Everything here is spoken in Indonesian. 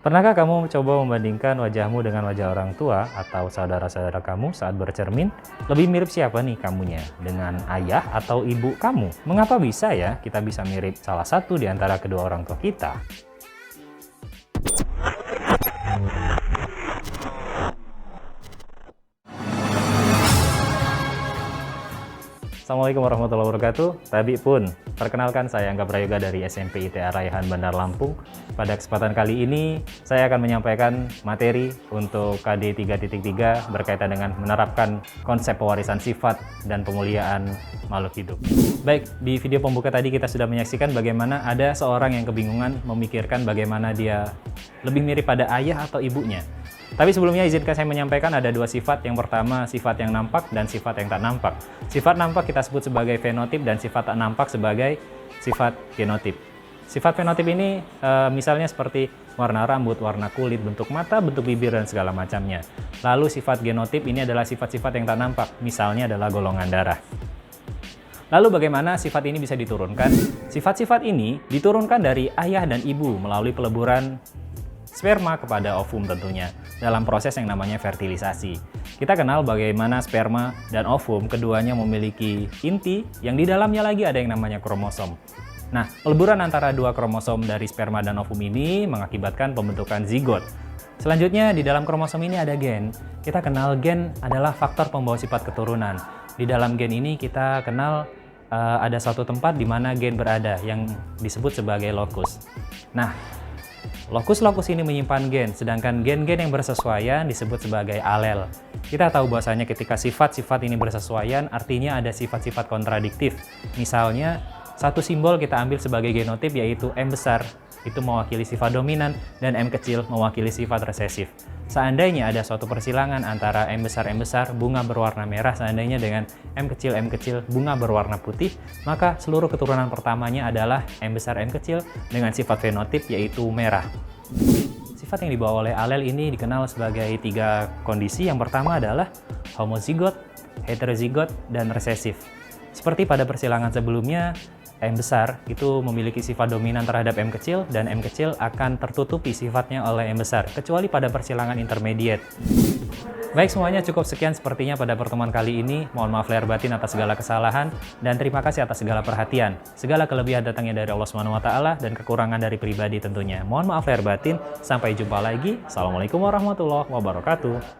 Pernahkah kamu coba membandingkan wajahmu dengan wajah orang tua atau saudara-saudara kamu saat bercermin? Lebih mirip siapa nih kamunya? Dengan ayah atau ibu kamu? Mengapa bisa ya kita bisa mirip salah satu di antara kedua orang tua kita? Assalamualaikum warahmatullahi wabarakatuh. Tabi pun, perkenalkan saya Angga Prayoga dari SMP ITA Raihan Bandar Lampung. Pada kesempatan kali ini, saya akan menyampaikan materi untuk KD 3.3 berkaitan dengan menerapkan konsep pewarisan sifat dan pemuliaan makhluk hidup. Baik, di video pembuka tadi kita sudah menyaksikan bagaimana ada seorang yang kebingungan memikirkan bagaimana dia lebih mirip pada ayah atau ibunya. Tapi sebelumnya izinkan saya menyampaikan ada dua sifat. Yang pertama sifat yang nampak dan sifat yang tak nampak. Sifat nampak kita sebut sebagai fenotip dan sifat tak nampak sebagai sifat genotip. Sifat fenotip ini misalnya seperti warna rambut, warna kulit, bentuk mata, bentuk bibir, dan segala macamnya. Lalu sifat genotip ini adalah sifat-sifat yang tak nampak, misalnya adalah golongan darah. Lalu bagaimana sifat ini bisa diturunkan? Sifat-sifat ini diturunkan dari ayah dan ibu melalui peleburan sperma kepada ovum tentunya, dalam proses yang namanya fertilisasi. Kita kenal bagaimana sperma dan ovum keduanya memiliki inti yang di dalamnya lagi ada yang namanya kromosom. Nah, peleburan antara dua kromosom dari sperma dan ovum ini mengakibatkan pembentukan zigot. Selanjutnya di dalam kromosom ini ada gen. Kita kenal gen adalah faktor pembawa sifat keturunan. Di dalam gen ini kita kenal ada suatu tempat di mana gen berada yang disebut sebagai lokus. Nah, lokus-lokus ini menyimpan gen, sedangkan gen-gen yang bersesuaian disebut sebagai alel. Kita tahu bahwasanya ketika sifat-sifat ini bersesuaian, artinya ada sifat-sifat kontradiktif. Misalnya, satu simbol kita ambil sebagai genotip yaitu M besar, itu mewakili sifat dominan, dan M kecil mewakili sifat resesif. Seandainya ada suatu persilangan antara M besar, bunga berwarna merah, seandainya dengan M kecil, bunga berwarna putih, maka seluruh keturunan pertamanya adalah M besar, M kecil dengan sifat fenotip yaitu merah. Sifat yang dibawa oleh alel ini dikenal sebagai tiga kondisi. Yang pertama adalah homozigot, heterozigot, dan resesif. Seperti pada persilangan sebelumnya, M besar itu memiliki sifat dominan terhadap M kecil, dan M kecil akan tertutupi sifatnya oleh M besar, kecuali pada persilangan intermediate. Baik, semuanya cukup sekian sepertinya pada pertemuan kali ini. Mohon maaf lahir batin atas segala kesalahan, dan terima kasih atas segala perhatian. Segala kelebihan datangnya dari Allah SWT dan kekurangan dari pribadi tentunya. Mohon maaf lahir batin, sampai jumpa lagi. Assalamualaikum warahmatullahi wabarakatuh.